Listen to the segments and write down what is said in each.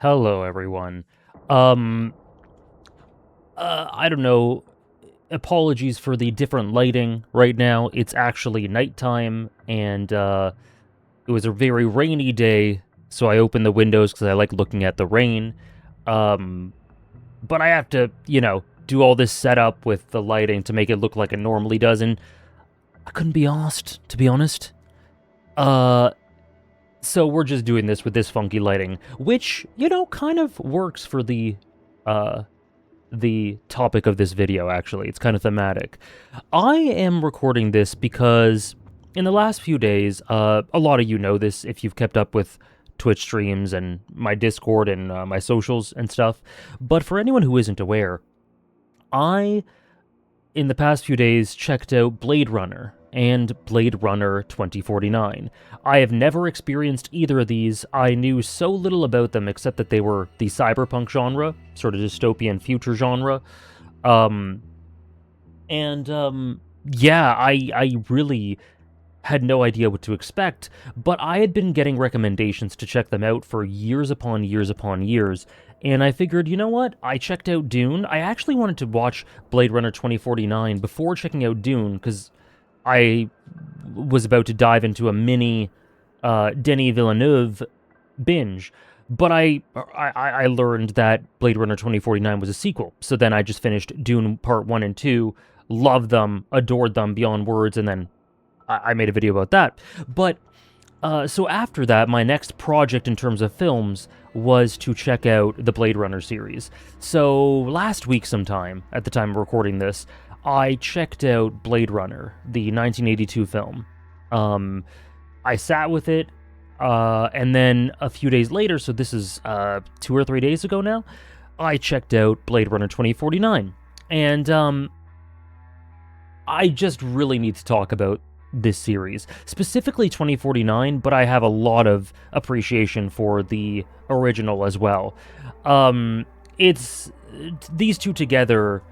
Hello, everyone. Um, I don't know. Apologies for the different lighting right now. It's actually nighttime, and it was a very rainy day, so I opened the windows because I like looking at the rain. Um, but I have to, do all this setup with the lighting to make it look like it normally does, and I couldn't be asked, to be honest. Uh, so we're just doing this with this funky lighting, which, kind of works for uh, the topic of this video, actually. It's kind of thematic. I am recording this because in the last few days, a lot of you know this if you've kept up with Twitch streams and my Discord and my socials and stuff. But for anyone who isn't aware, I, in the past few days, checked out Blade Runner and Blade Runner 2049. I have never experienced either of these. I knew so little about them except that they were the cyberpunk genre, sort of dystopian future genre. Um, yeah, I really had no idea what to expect, but I had been getting recommendations to check them out for years upon years upon years, and I figured, you know what? I checked out Dune. I actually wanted to watch Blade Runner 2049 before checking out Dune, because I was about to dive into a mini Denis Villeneuve binge, but I learned that Blade Runner 2049 was a sequel. So then I just finished Dune Part 1 and 2, loved them, adored them beyond words, and then I made a video about that. But so after that, my next project in terms of films was to check out the Blade Runner series. So last week sometime, at the time of recording this, I checked out Blade Runner, the 1982 film. I sat with it, and then a few days later, so this is 2 or 3 days ago now, I checked out Blade Runner 2049. And I just really need to talk about this series, specifically 2049, but I have a lot of appreciation for the original as well. It's these two together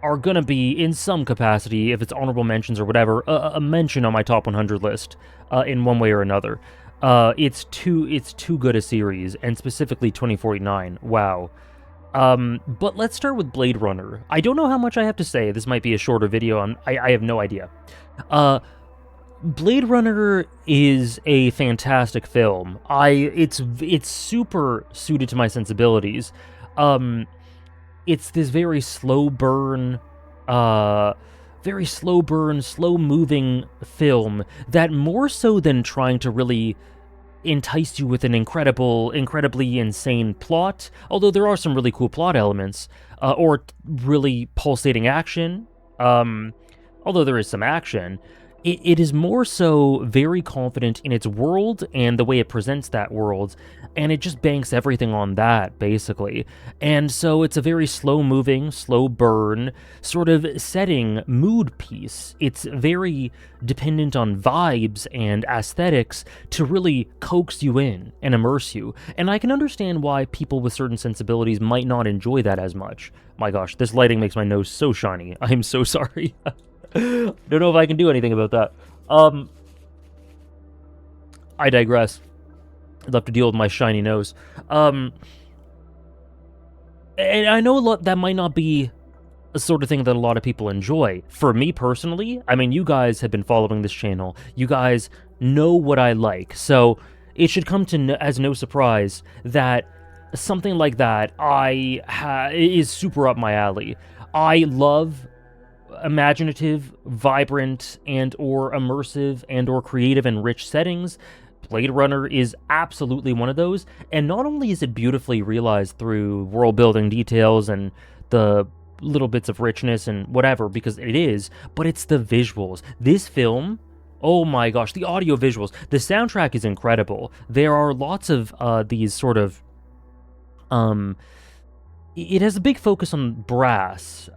are going to be, in some capacity, if it's honorable mentions or whatever, a mention on my top 100 list in one way or another. It's too good a series, and specifically 2049. Wow. But let's start with Blade Runner. I don't know how much I have to say. This might be a shorter video. I have no idea. Blade Runner is a fantastic film. It's super suited to my sensibilities. It's this very slow burn, slow moving film that, more so than trying to really entice you with an incredibly insane plot, although there are some really cool plot elements, or really pulsating action, although there is some action, it is more so very confident in its world and the way it presents that world, and it just banks everything on that, basically. And so it's a very slow-moving, slow burn, sort of setting mood piece. It's very dependent on vibes and aesthetics to really coax you in and immerse you. And I can understand why people with certain sensibilities might not enjoy that as much. My gosh, this lighting makes my nose so shiny. I'm so sorry. Don't know if I can do anything about that. I digress. I'd love to deal with my shiny nose. And I know that might not be a sort of thing that a lot of people enjoy. For me personally, I mean, you guys have been following this channel. You guys know what I like. So it should come as no surprise that something like that is super up my alley. I love imaginative, vibrant, and or immersive and or creative and rich settings. Blade Runner is absolutely one of those, and not only is it beautifully realized through world building details and the little bits of richness and whatever, because it is, but it's the visuals. This film, oh my gosh, the audio visuals, the soundtrack is incredible. There are lots of these sort of it has a big focus on brass.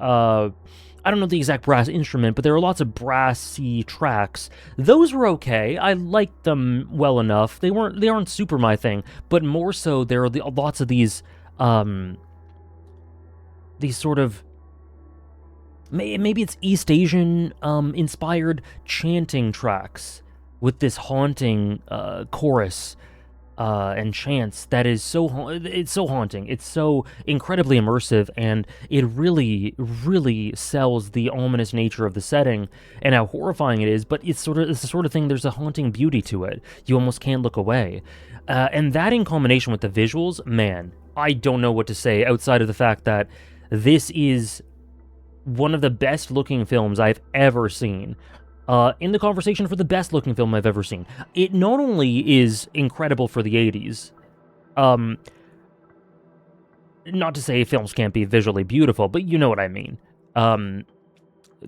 I don't know the exact brass instrument, but there are lots of brassy tracks. Those were okay. I liked them well enough. They aren't super my thing, but more so there are lots of these sort of, maybe it's East Asian inspired chanting tracks with this haunting chorus. and chants that is it's so haunting. It's so incredibly immersive, and it really, really sells the ominous nature of the setting and how horrifying it is. But it's the sort of thing. There's a haunting beauty to it. You almost can't look away, and that in combination with the visuals, man, I don't know what to say outside of the fact that this is one of the best looking films I've ever seen. In the conversation for the best looking film I've ever seen. It not only is incredible for the 80s, not to say films can't be visually beautiful, but you know what I mean.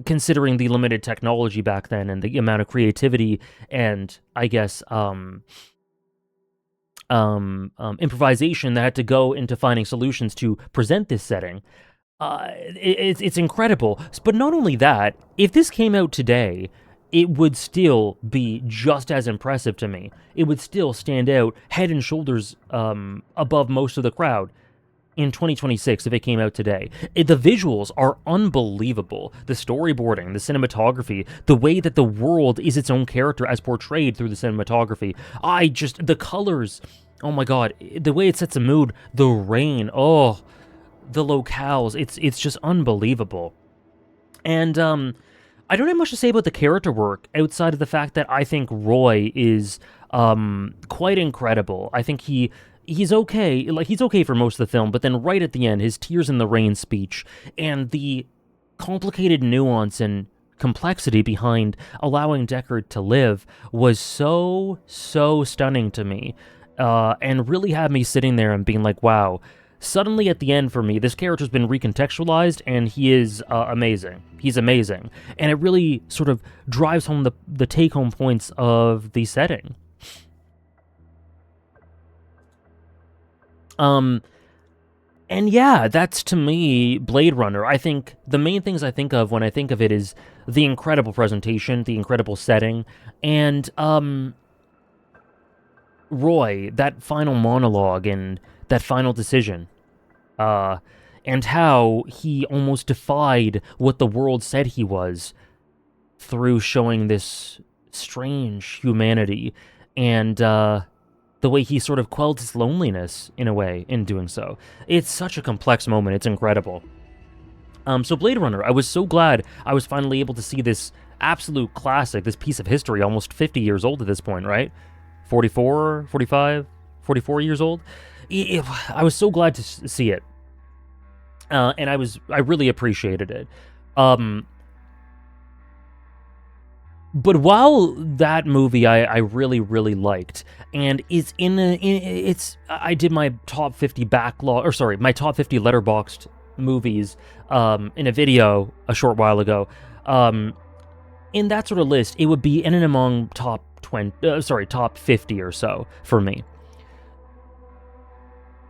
Considering the limited technology back then and the amount of creativity and, I guess, improvisation that had to go into finding solutions to present this setting, it's incredible. But not only that, if this came out today, it would still be just as impressive to me. It would still stand out head and shoulders above most of the crowd in 2026 if it came out today. The visuals are unbelievable. The storyboarding, the cinematography, the way that the world is its own character as portrayed through the cinematography. The colors, oh my god, the way it sets a mood, the rain, oh, the locales, it's just unbelievable. And I don't have much to say about the character work outside of the fact that I think Roy is quite incredible. I think he's okay. Like, he's okay for most of the film, but then right at the end, his Tears in the Rain speech and the complicated nuance and complexity behind allowing Deckard to live was so stunning to me, and really had me sitting there and being like, wow. Suddenly, at the end, for me, this character's been recontextualized, and he is amazing. He's amazing. And it really sort of drives home the take-home points of the setting. And yeah, that's, to me, Blade Runner. I think the main things I think of when I think of it is the incredible presentation, the incredible setting, and Roy, that final monologue and that final decision, and how he almost defied what the world said he was through showing this strange humanity, and the way he sort of quelled his loneliness, in a way, in doing so. It's such a complex moment, it's incredible. So Blade Runner, I was so glad I was finally able to see this absolute classic, this piece of history, almost 50 years old at this point, right? 44, 45, 44 years old? I was so glad to see it, and I really appreciated it. But while that movie I really liked, and is I did my top 50 backlog, or sorry, my top 50 letterboxed movies in a video a short while ago. In that sort of list, it would be in and among top 50 or so for me.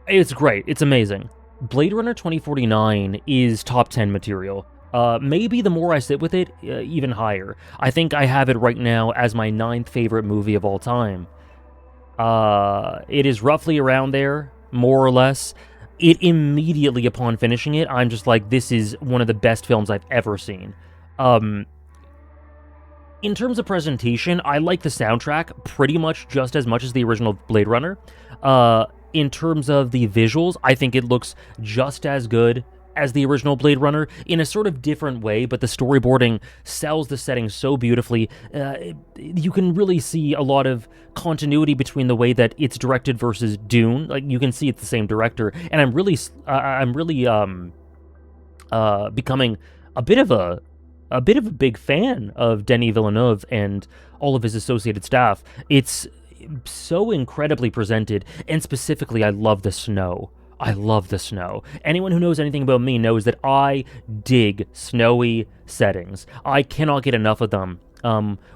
It's great. It's amazing. Blade Runner 2049 is top 10 material. Maybe the more I sit with it, even higher. I think I have it right now as my 9th favorite movie of all time. It is roughly around there, more or less. It immediately upon finishing it, I'm just like, this is one of the best films I've ever seen. In terms of presentation, I like the soundtrack pretty much just as much as the original Blade Runner. In terms of the visuals, I think it looks just as good as the original Blade Runner in a sort of different way, but the storyboarding sells the setting so beautifully. You can really see a lot of continuity between the way that it's directed versus Dune. Like, you can see it's the same director, and I'm really becoming a bit of a big fan of Denis Villeneuve and all of his associated staff. It's so incredibly presented, and specifically, I love the snow. I love the snow. Anyone who knows anything about me knows that I dig snowy settings. I cannot get enough of them,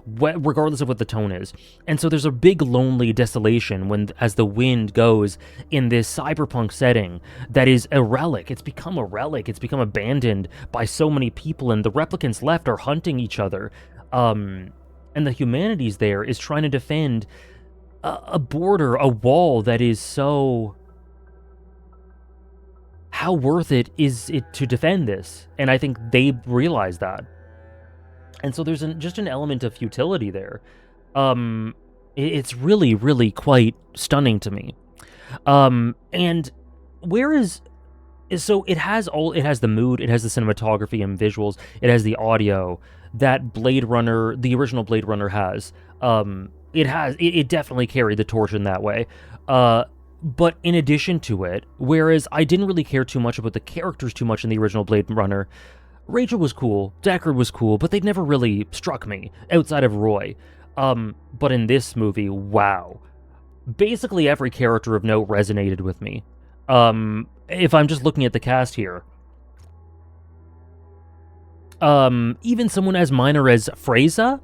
regardless of what the tone is. And so there's a big lonely desolation as the wind goes in this cyberpunk setting that is a relic. It's become a relic. It's become abandoned by so many people, and the replicants left are hunting each other. And the humanities there is trying to defend a border, a wall that is so... How worth it is it to defend this? And I think they realize that. And so there's just an element of futility there. It's really, really quite stunning to me. And where so it has the mood, it has the cinematography and visuals, it has the audio that Blade Runner, the original Blade Runner has. It definitely carried the torch in that way. But in addition to it, whereas I didn't really care too much about the characters too much in the original Blade Runner, Rachel was cool, Deckard was cool, but they'd never really struck me outside of Roy. But in this movie, wow. Basically every character of note resonated with me. If I'm just looking at the cast here, even someone as minor as Freyza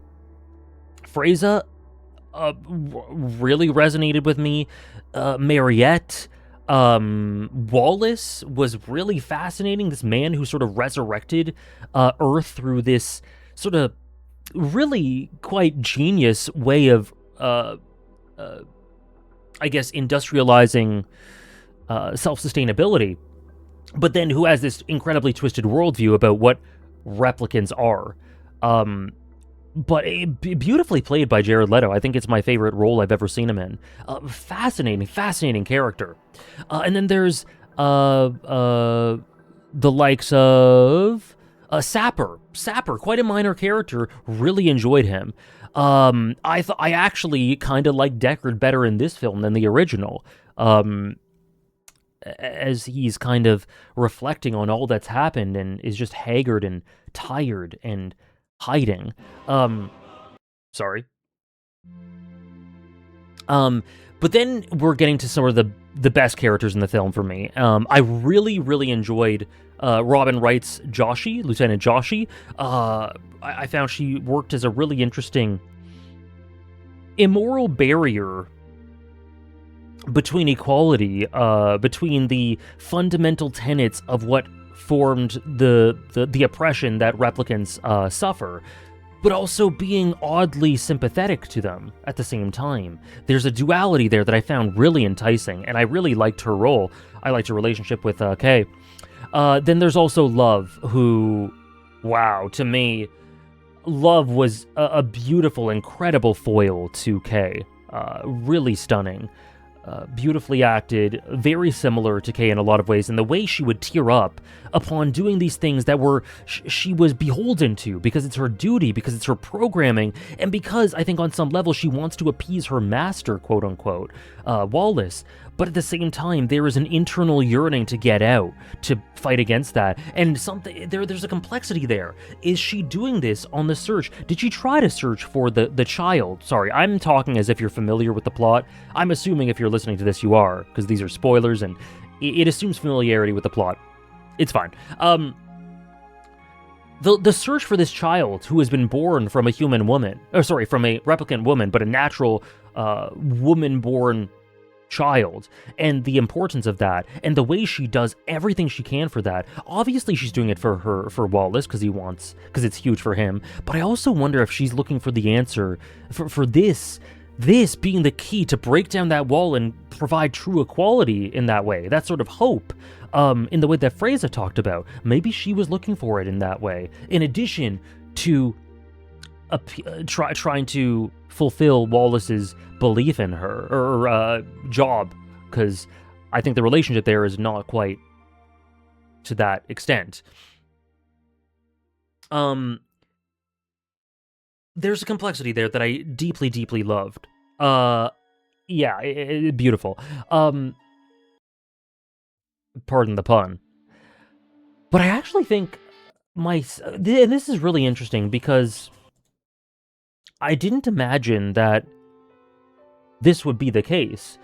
really resonated with me. Mariette, Wallace was really fascinating. This man who sort of resurrected Earth through this sort of really quite genius way of, I guess, industrializing self-sustainability, but then who has this incredibly twisted worldview about what replicants are. But beautifully played by Jared Leto. I think it's my favorite role I've ever seen him in. Fascinating character. And then there's the likes of Sapper, quite a minor character. Really enjoyed him. I actually kind of like Deckard better in this film than the original. As he's kind of reflecting on all that's happened and is just haggard and tired and hiding. Sorry. But then we're getting to some of the best characters in the film for me. I really enjoyed Robin Wright's Joshi, Lieutenant Joshi. I found she worked as a really interesting immoral barrier between equality, between the fundamental tenets of what formed the oppression that replicants suffer, but also being oddly sympathetic to them at the same time. There's a duality there that I found really enticing, and I really liked her role. I liked her relationship with K. Then there's also Love, who, wow, to me, Love was a beautiful, incredible foil to K. Really stunning. Beautifully acted, very similar to Kay in a lot of ways, and the way she would tear up upon doing these things that were she was beholden to, because it's her duty, because it's her programming, and because I think on some level she wants to appease her master, quote unquote, Wallace. But at the same time, there is an internal yearning to get out, to fight against that, and there's a complexity there. Is she doing this on the search? Did she try to search for the child? Sorry, I'm talking as if you're familiar with the plot. I'm assuming if you're listening to this, you are, because these are spoilers, and it assumes familiarity with the plot. It's fine. The search for this child who has been born from a human woman, from a replicant woman, but a natural woman-born child, and the importance of that, and the way she does everything she can for that. Obviously she's doing it for Wallace because it's huge for him, but I also wonder if she's looking for the answer for this being the key to break down that wall and provide true equality in that way, that sort of hope, in the way that Freyza talked about. Maybe she was looking for it in that way, in addition to trying to fulfill Wallace's belief in her, or job, because I think the relationship there is not quite to that extent. There's a complexity there that I deeply loved. Beautiful. Pardon the pun. But I actually think and this is really interesting, because I didn't imagine that this would be the case.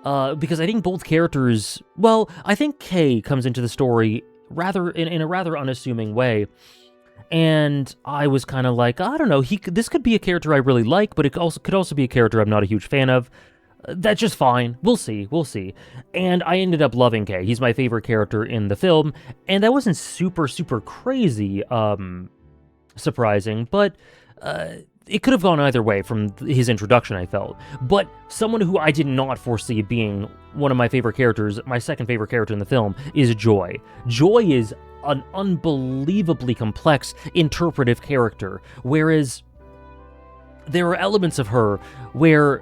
Because I think both characters, well, I think Kay comes into the story in a rather unassuming way. And I was kind of like, I don't know, this could be a character I really like, but it could also be a character I'm not a huge fan of. That's just fine. We'll see. And I ended up loving Kay. He's my favorite character in the film, and that wasn't super crazy surprising, but it could have gone either way from his introduction, I felt. But someone who I did not foresee being one of my favorite characters, my second favorite character in the film, is Joi. Joi is an unbelievably complex, interpretive character, whereas there are elements of her where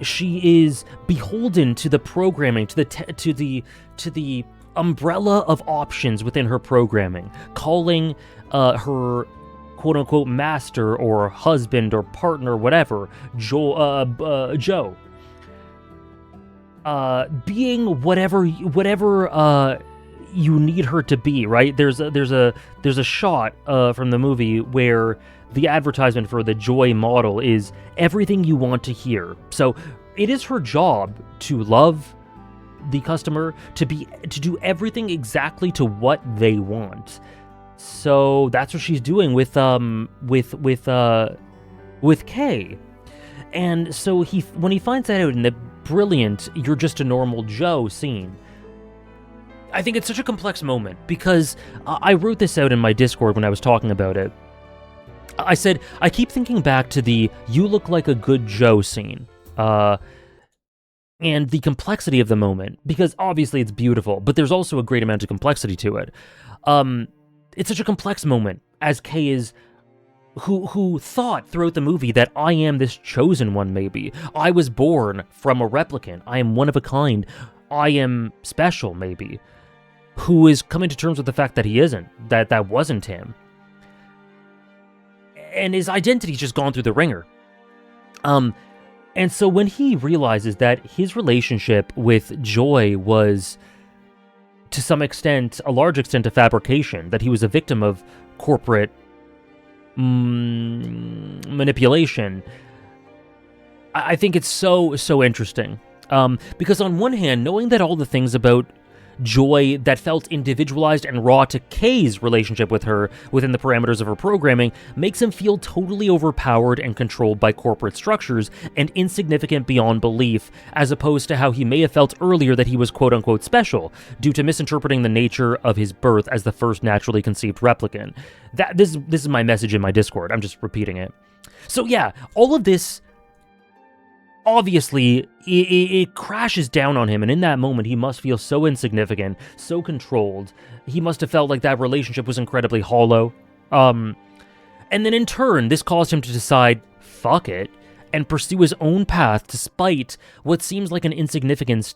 she is beholden to the programming, to the umbrella of options within her programming, calling her quote unquote master or husband or partner, whatever, Joe, being whatever you need her to be, right? There's a shot from the movie where the advertisement for the Joy model is everything you want to hear. So it is her job to love the customer, to do everything exactly to what they want. So that's what she's doing with K. And so when he finds that out in the brilliant "you're just a normal Joe" scene, I think it's such a complex moment, because I wrote this out in my Discord when I was talking about it. I said, I keep thinking back to the "you look like a good Joe" scene, and the complexity of the moment, because obviously it's beautiful, but there's also a great amount of complexity to it. It's such a complex moment, as Kay is, who thought throughout the movie that I am this chosen one, maybe. I was born from a replicant. I am one of a kind. I am special, maybe. Who is coming to terms with the fact that he isn't, that wasn't him. And his identity's just gone through the ringer. And so when he realizes that his relationship with Joy was, to some extent, a large extent, a fabrication, that he was a victim of corporate manipulation, I think it's so interesting. Because on one hand, knowing that all the things about Joy that felt individualized and raw to Kay's relationship with her within the parameters of her programming makes him feel totally overpowered and controlled by corporate structures and insignificant beyond belief, as opposed to how he may have felt earlier that he was quote-unquote special, due to misinterpreting the nature of his birth as the first naturally conceived replicant. This is my message in my Discord, I'm just repeating it. So yeah, all of this, obviously, it crashes down on him, and in that moment, he must feel so insignificant, so controlled. He must have felt like that relationship was incredibly hollow. And then in turn, this caused him to decide, fuck it, and pursue his own path despite what seems like an insignificant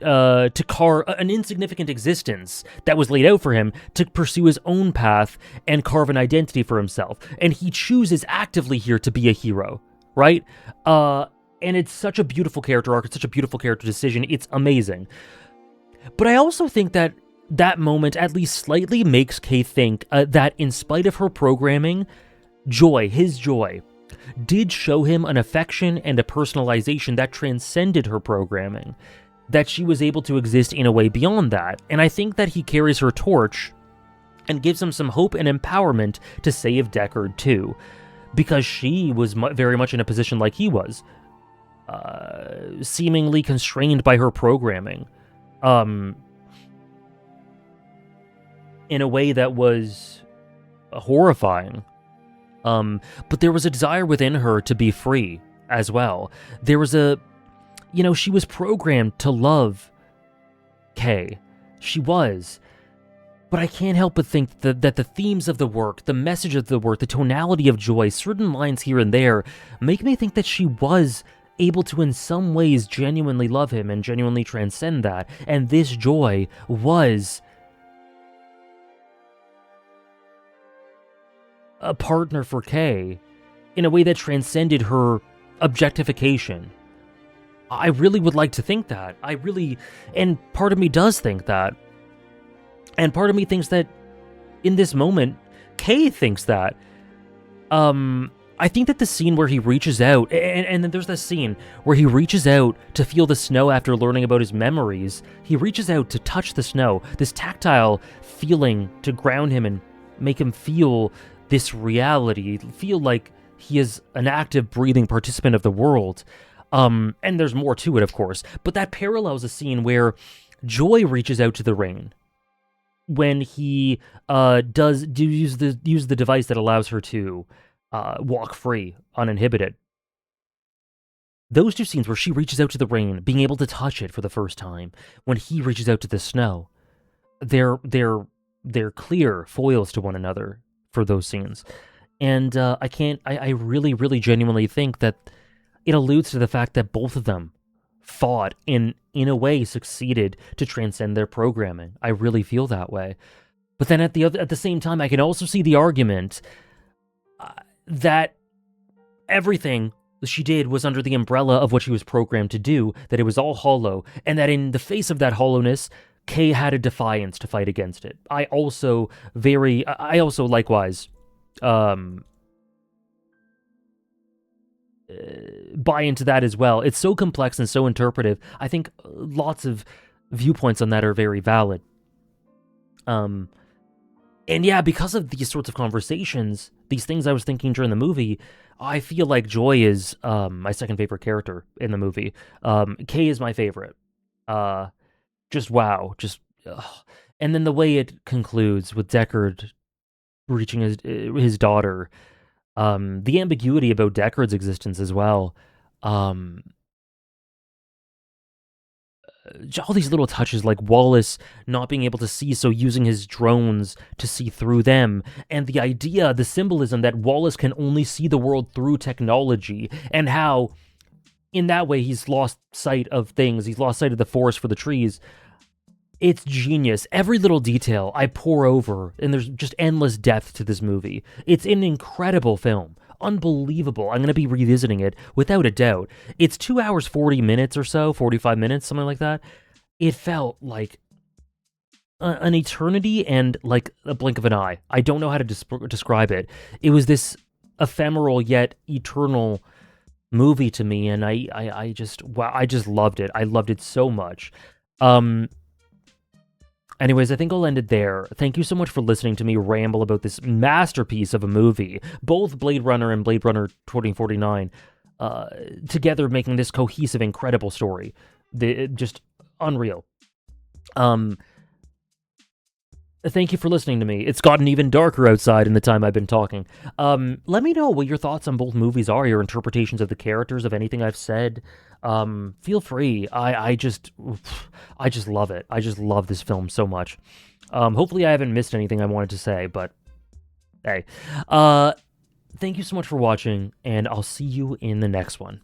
existence that was laid out for him, to pursue his own path and carve an identity for himself. And he chooses actively here to be a hero. Right? And it's such a beautiful character arc, it's such a beautiful character decision, it's amazing. But I also think that that moment at least slightly makes Kay think that in spite of her programming, his Joy, did show him an affection and a personalization that transcended her programming, that she was able to exist in a way beyond that. And I think that he carries her torch and gives him some hope and empowerment to save Deckard too. Because she was very much in a position like he was, seemingly constrained by her programming, in a way that was horrifying. But there was a desire within her to be free as well. There was she was programmed to love Kay. She was. But I can't help but think that the themes of the work, the message of the work, the tonality of Joy, certain lines here and there, make me think that she was able to in some ways genuinely love him and genuinely transcend that. And this Joy was a partner for Kay in a way that transcended her objectification. I really would like to think that. And part of me does think that. And part of me thinks that in this moment, Kay thinks that. I think that the scene where he reaches out, and then there's this scene where he reaches out to feel the snow after learning about his memories. He reaches out to touch the snow, this tactile feeling to ground him and make him feel this reality, feel like he is an active, breathing participant of the world. And there's more to it, of course, but that parallels a scene where Joy reaches out to the rain when he use the device that allows her to walk free, uninhibited. Those two scenes where she reaches out to the rain, being able to touch it for the first time, when he reaches out to the snow, they're clear foils to one another for those scenes. And I can't. I really, really, genuinely think that it alludes to the fact that both of them fought and, in a way, succeeded to transcend their programming. I really feel that way. But then at the same time, I can also see the argument that everything she did was under the umbrella of what she was programmed to do, that it was all hollow, and that in the face of that hollowness, Kay had a defiance to fight against it. I also likewise, um, buy into that as well. It's so complex and so interpretive. I think lots of viewpoints on that are very valid. Um, and yeah, because of these sorts of conversations, these things I was thinking during the movie, I feel like Joy is my second favorite character in the movie. Kay is my favorite. Uh, just wow, just. Ugh. And then the way it concludes with Deckard reaching his daughter, the ambiguity about Deckard's existence as well. Um, all these little touches like Wallace not being able to see, so using his drones to see through them, and the idea, the symbolism that Wallace can only see the world through technology, and how in that way he's lost sight of things, he's lost sight of the forest for the trees. It's genius. Every little detail I pour over, and there's just endless depth to this movie. It's an incredible film. Unbelievable. I'm going to be revisiting it without a doubt. It's 2 hours, 40 minutes or so, 45 minutes, something like that. It felt like an eternity and like a blink of an eye. I don't know how to describe it. It was this ephemeral yet eternal movie to me, and I just, wow, I just loved it. I loved it so much. Anyways, I think I'll end it there. Thank you so much for listening to me ramble about this masterpiece of a movie. Both Blade Runner and Blade Runner 2049 together making this cohesive, incredible story. Just unreal. Thank you for listening to me. It's gotten even darker outside in the time I've been talking. Let me know what your thoughts on both movies are, your interpretations of the characters, of anything I've said. Feel free. I just love it. I just love this film so much. Hopefully I haven't missed anything I wanted to say, but hey. Thank you so much for watching, and I'll see you in the next one.